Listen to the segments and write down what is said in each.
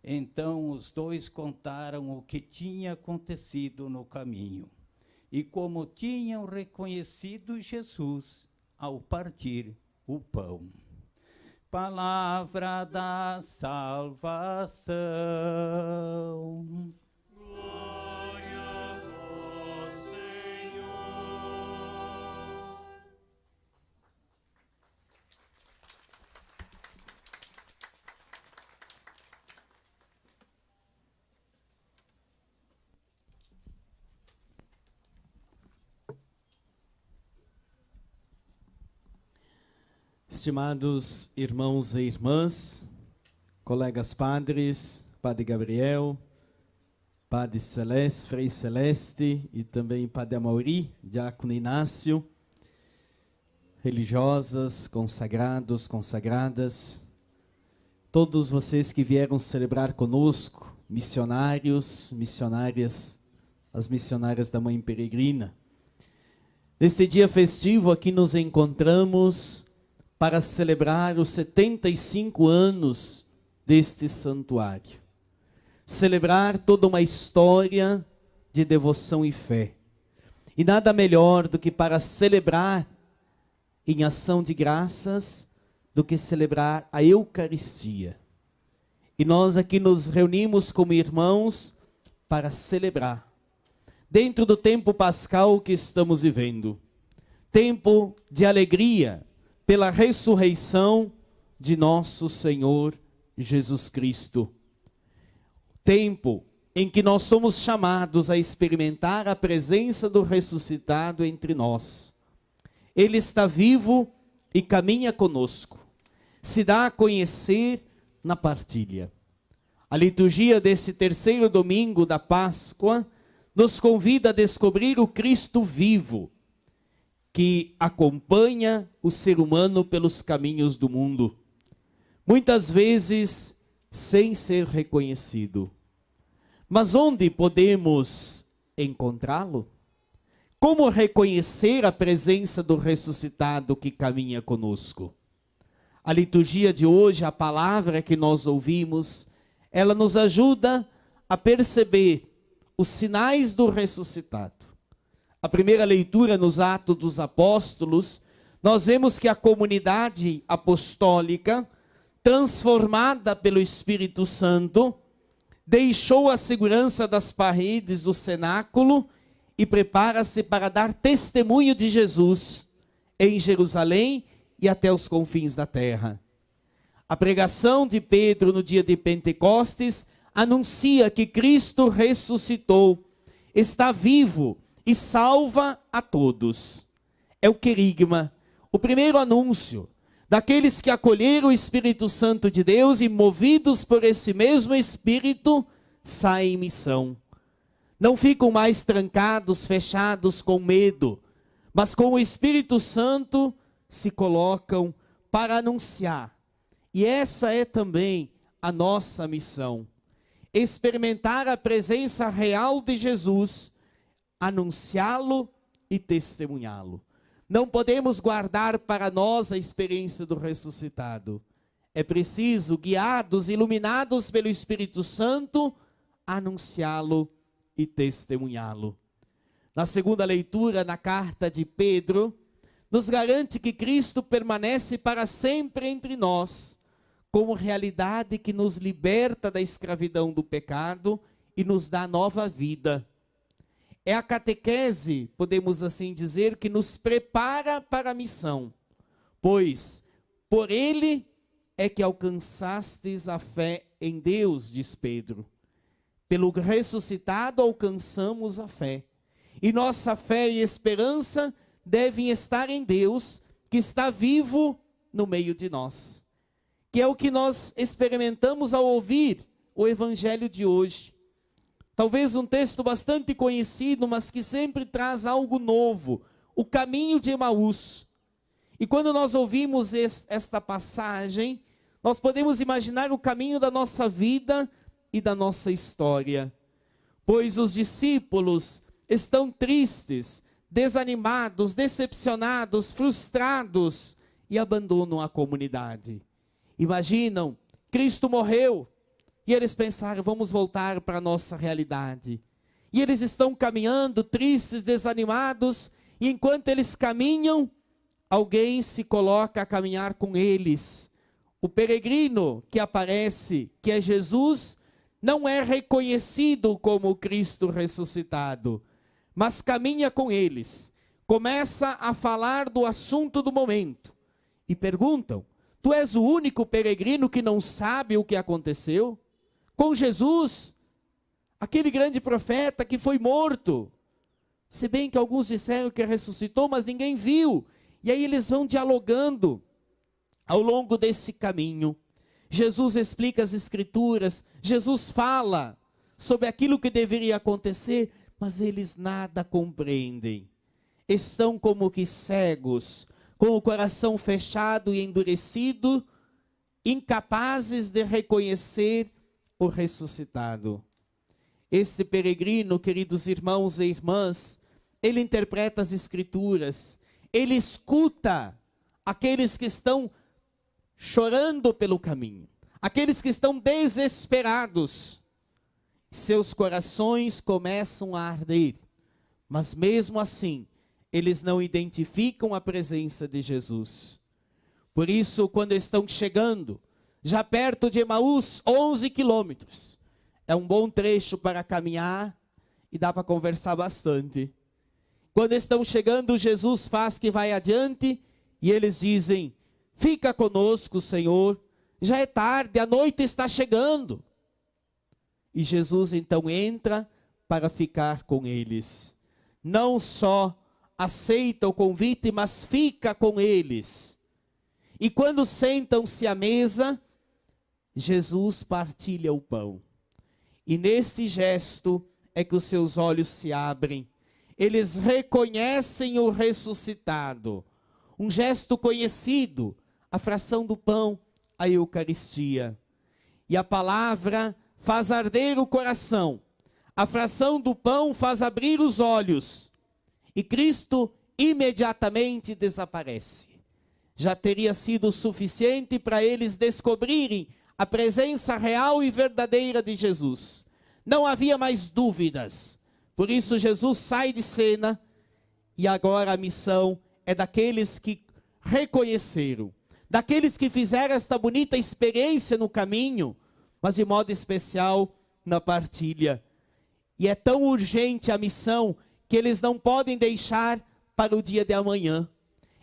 Então os dois contaram o que tinha acontecido no caminho e como tinham reconhecido Jesus ao partir o pão. Palavra da salvação. Glória a vós, Senhor. Estimados irmãos e irmãs, colegas padres, Padre Gabriel, Padre Celeste, Frei Celeste e também Padre Amaury, Diácono Inácio, religiosas, consagrados, consagradas, todos vocês que vieram celebrar conosco, missionários, missionárias, as missionárias da Mãe Peregrina. Neste dia festivo aqui nos encontramos para celebrar os 75 anos deste santuário. Celebrar toda uma história de devoção e fé. E nada melhor do que para celebrar em ação de graças do que celebrar a Eucaristia. E nós aqui nos reunimos como irmãos para celebrar. Dentro do tempo pascal que estamos vivendo. Tempo de alegria, pela ressurreição de nosso Senhor Jesus Cristo. Tempo em que nós somos chamados a experimentar a presença do ressuscitado entre nós. Ele está vivo e caminha conosco. Se dá a conhecer na partilha. A liturgia desse terceiro domingo da Páscoa nos convida a descobrir o Cristo vivo, que acompanha o ser humano pelos caminhos do mundo, muitas vezes sem ser reconhecido. Mas onde podemos encontrá-lo? Como reconhecer a presença do ressuscitado que caminha conosco? A liturgia de hoje, a palavra que nós ouvimos, ela nos ajuda a perceber os sinais do ressuscitado. A primeira leitura nos Atos dos Apóstolos, nós vemos que a comunidade apostólica, transformada pelo Espírito Santo, deixou a segurança das paredes do cenáculo e prepara-se para dar testemunho de Jesus em Jerusalém e até os confins da terra. A pregação de Pedro no dia de Pentecostes anuncia que Cristo ressuscitou, está vivo e salva a todos. É o querigma, o primeiro anúncio daqueles que acolheram o Espírito Santo de Deus e movidos por esse mesmo Espírito, saem em missão. Não ficam mais trancados, fechados com medo, mas com o Espírito Santo se colocam para anunciar. E essa é também a nossa missão. Experimentar a presença real de Jesus, anunciá-lo e testemunhá-lo. Não podemos guardar para nós a experiência do ressuscitado. É preciso, guiados, iluminados pelo Espírito Santo, anunciá-lo e testemunhá-lo. Na segunda leitura, na carta de Pedro, nos garante que Cristo permanece para sempre entre nós, como realidade que nos liberta da escravidão do pecado e nos dá nova vida. É a catequese, podemos assim dizer, que nos prepara para a missão, pois por ele é que alcançastes a fé em Deus, diz Pedro. Pelo ressuscitado alcançamos a fé. E nossa fé e esperança devem estar em Deus, que está vivo no meio de nós. Que é o que nós experimentamos ao ouvir o evangelho de hoje. Talvez um texto bastante conhecido, mas que sempre traz algo novo. O caminho de Emaús. E quando nós ouvimos esta passagem, nós podemos imaginar o caminho da nossa vida e da nossa história. Pois os discípulos estão tristes, desanimados, decepcionados, frustrados e abandonam a comunidade. Imaginam, Cristo morreu, E eles pensaram, vamos voltar para a nossa realidade. E eles estão caminhando, tristes, desanimados, e enquanto eles caminham, alguém se coloca a caminhar com eles. O peregrino que aparece, que é Jesus, não é reconhecido como o Cristo ressuscitado, mas caminha com eles. Começa a falar do assunto do momento. E perguntam, tu és o único peregrino que não sabe o que aconteceu? Com Jesus, aquele grande profeta que foi morto. Se bem que alguns disseram que ressuscitou, mas ninguém viu. E aí eles vão dialogando ao longo desse caminho. Jesus explica as Escrituras, Jesus fala sobre aquilo que deveria acontecer, mas eles nada compreendem. Estão como que cegos, com o coração fechado e endurecido, incapazes de reconhecer o ressuscitado. Este peregrino, queridos irmãos e irmãs, ele interpreta as Escrituras, ele escuta aqueles que estão chorando pelo caminho, aqueles que estão desesperados. Seus corações começam a arder, mas mesmo assim, eles não identificam a presença de Jesus. Por isso, quando estão chegando, já perto de Emaús, 11 quilômetros, é um bom trecho para caminhar e dá para conversar bastante. Quando estão chegando, Jesus faz que vai adiante e eles dizem, fica conosco, Senhor, já é tarde, a noite está chegando. E Jesus então entra para ficar com eles. Não só aceita o convite, mas fica com eles. E quando sentam-se à mesa, Jesus partilha o pão. E nesse gesto é que os seus olhos se abrem. Eles reconhecem o ressuscitado. Um gesto conhecido, a fração do pão, a Eucaristia. E a palavra faz arder o coração. A fração do pão faz abrir os olhos. E Cristo imediatamente desaparece. Já teria sido suficiente para eles descobrirem a presença real e verdadeira de Jesus. Não havia mais dúvidas. Por isso Jesus sai de cena e agora a missão é daqueles que reconheceram, daqueles que fizeram esta bonita experiência no caminho, mas de modo especial na partilha. E é tão urgente a missão que eles não podem deixar para o dia de amanhã.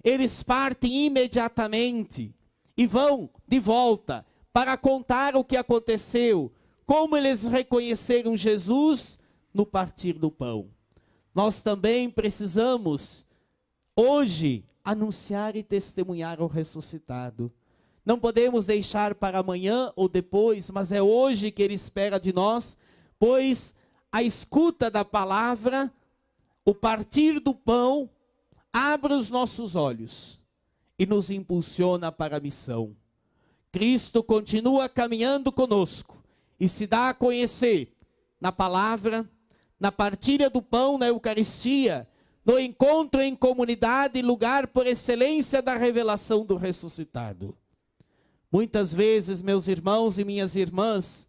Eles partem imediatamente e vão de volta para contar o que aconteceu, como eles reconheceram Jesus no partir do pão. Nós também precisamos hoje anunciar e testemunhar o ressuscitado. Não podemos deixar para amanhã ou depois, mas é hoje que ele espera de nós, pois a escuta da palavra, o partir do pão, abre os nossos olhos e nos impulsiona para a missão. Cristo continua caminhando conosco e se dá a conhecer na palavra, na partilha do pão, na Eucaristia, no encontro em comunidade, lugar por excelência da revelação do ressuscitado. Muitas vezes, meus irmãos e minhas irmãs,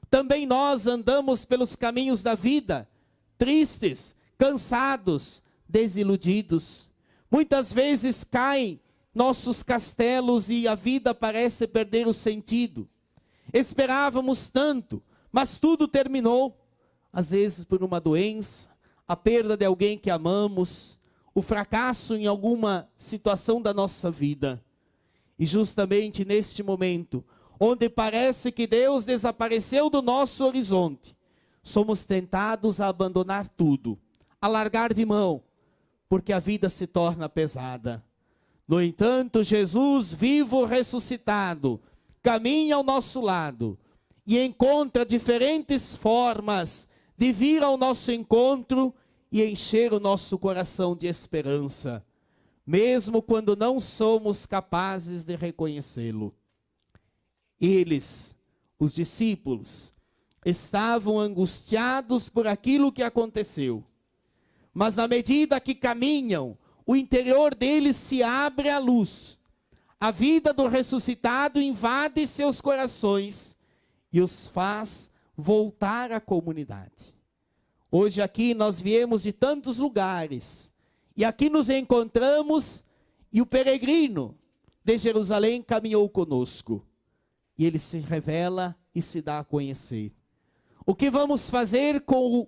também nós andamos pelos caminhos da vida, tristes, cansados, desiludidos. Muitas vezes caem nossos castelos e a vida parece perder o sentido. Esperávamos tanto, mas tudo terminou. Às vezes por uma doença, a perda de alguém que amamos, o fracasso em alguma situação da nossa vida. E justamente neste momento, onde parece que Deus desapareceu do nosso horizonte, somos tentados a abandonar tudo, a largar de mão, porque a vida se torna pesada. No entanto, Jesus, vivo ressuscitado, caminha ao nosso lado e encontra diferentes formas de vir ao nosso encontro e encher o nosso coração de esperança, mesmo quando não somos capazes de reconhecê-lo. Eles, os discípulos, estavam angustiados por aquilo que aconteceu, mas na medida que caminham, o interior deles se abre à luz. A vida do ressuscitado invade seus corações e os faz voltar à comunidade. Hoje aqui nós viemos de tantos lugares, e aqui nos encontramos, e o peregrino de Jerusalém caminhou conosco, e ele se revela e se dá a conhecer. O que vamos fazer com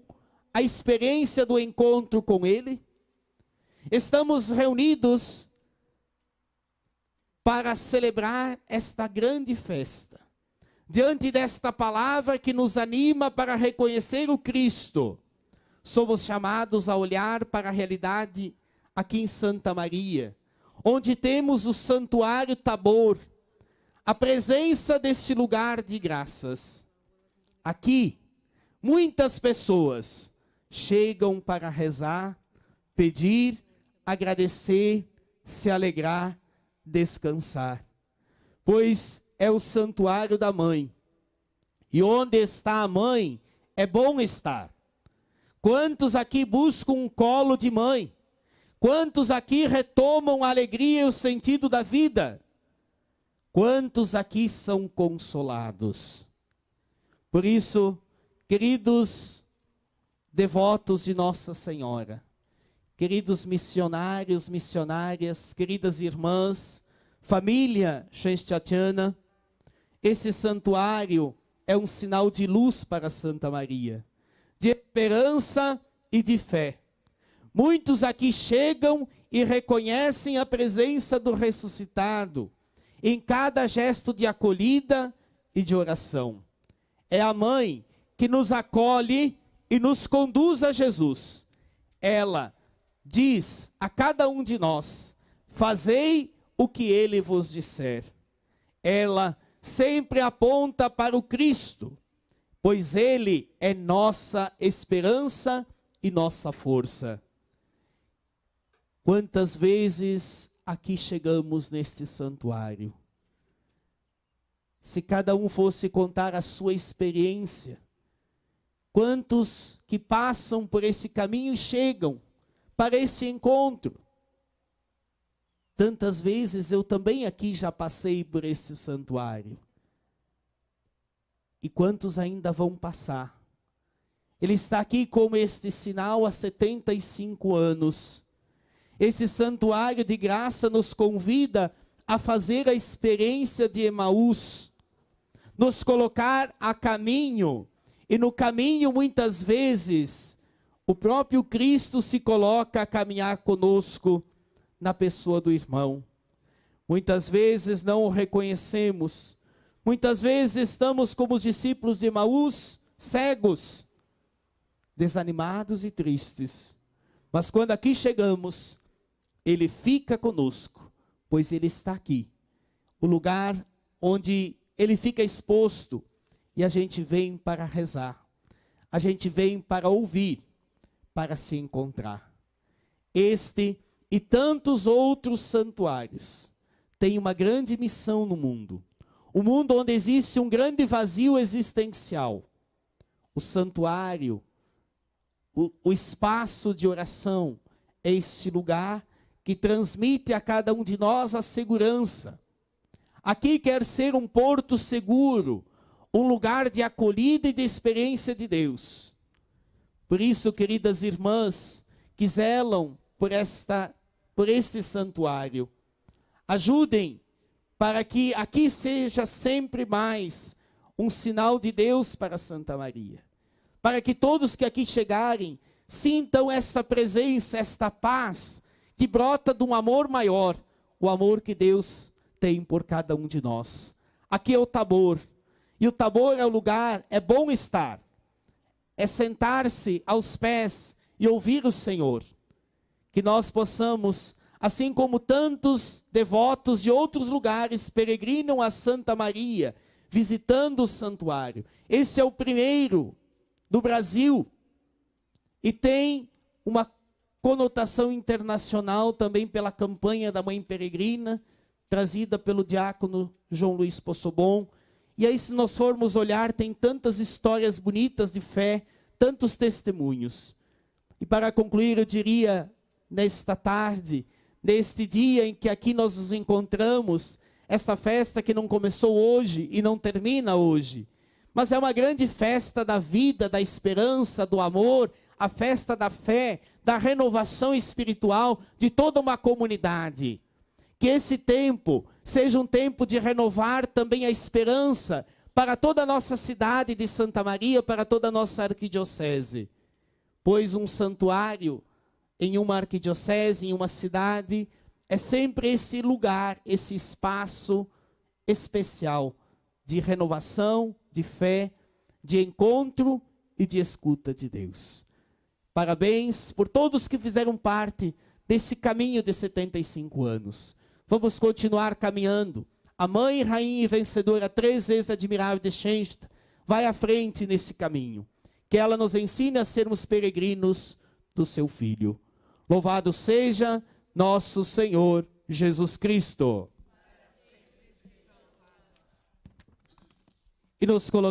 a experiência do encontro com ele? Estamos reunidos para celebrar esta grande festa. Diante desta palavra que nos anima para reconhecer o Cristo, somos chamados a olhar para a realidade aqui em Santa Maria, onde temos o Santuário Tabor, a presença deste lugar de graças. Aqui, muitas pessoas chegam para rezar, pedir, agradecer, se alegrar, descansar. Pois é o santuário da mãe. E onde está a mãe, é bom estar. Quantos aqui buscam um colo de mãe? Quantos aqui retomam a alegria e o sentido da vida? Quantos aqui são consolados? Por isso, queridos devotos de Nossa Senhora, queridos missionários, missionárias, queridas irmãs, família Chenstiatiana, esse santuário é um sinal de luz para Santa Maria, de esperança e de fé. Muitos aqui chegam e reconhecem a presença do ressuscitado em cada gesto de acolhida e de oração. É a mãe que nos acolhe e nos conduz a Jesus. Ela diz a cada um de nós: fazei o que ele vos disser. Ela sempre aponta para o Cristo, pois ele é nossa esperança e nossa força. Quantas vezes aqui chegamos neste santuário? Se cada um fosse contar a sua experiência, quantos que passam por esse caminho e chegam para esse encontro? Tantas vezes eu também aqui já passei por esse santuário. E quantos ainda vão passar? Ele está aqui como este sinal há 75 anos. Esse santuário de graça nos convida a fazer a experiência de Emaús, nos colocar a caminho, e no caminho muitas vezes o próprio Cristo se coloca a caminhar conosco na pessoa do irmão. Muitas vezes não o reconhecemos, muitas vezes estamos como os discípulos de Emaús, cegos, desanimados e tristes, mas quando aqui chegamos, ele fica conosco, pois ele está aqui, o lugar onde ele fica exposto, e a gente vem para rezar, a gente vem para ouvir, para se encontrar. Este e tantos outros santuários têm uma grande missão no mundo, o mundo onde existe um grande vazio existencial. O santuário, o espaço de oração, é este lugar que transmite a cada um de nós a segurança. Aqui quer ser um porto seguro, um lugar de acolhida e de experiência de Deus. Por isso, queridas irmãs, que zelam por este santuário, ajudem para que aqui seja sempre mais um sinal de Deus para Santa Maria. Para que todos que aqui chegarem sintam esta presença, esta paz, que brota de um amor maior, o amor que Deus tem por cada um de nós. Aqui é o Tabor, e o Tabor é o lugar, é bom estar, é sentar-se aos pés e ouvir o Senhor. Que nós possamos, assim como tantos devotos de outros lugares peregrinam a Santa Maria, visitando o santuário. Esse é o primeiro do Brasil, e tem uma conotação internacional também pela campanha da Mãe Peregrina, trazida pelo diácono João Luiz Possobon. E aí, se nós formos olhar, tem tantas histórias bonitas de fé, tantos testemunhos. E para concluir, eu diria, nesta tarde, neste dia em que aqui nós nos encontramos, esta festa que não começou hoje e não termina hoje, mas é uma grande festa da vida, da esperança, do amor, a festa da fé, da renovação espiritual de toda uma comunidade. Que esse tempo seja um tempo de renovar também a esperança para toda a nossa cidade de Santa Maria, para toda a nossa arquidiocese. Pois um santuário em uma arquidiocese, em uma cidade, é sempre esse lugar, esse espaço especial de renovação, de fé, de encontro e de escuta de Deus. Parabéns por todos que fizeram parte desse caminho de 75 anos. Vamos continuar caminhando. A mãe, rainha e vencedora, 3 vezes admirável de Schensta, vai à frente nesse caminho. Que ela nos ensine a sermos peregrinos do seu Filho. Louvado seja nosso Senhor Jesus Cristo. E nos colocamos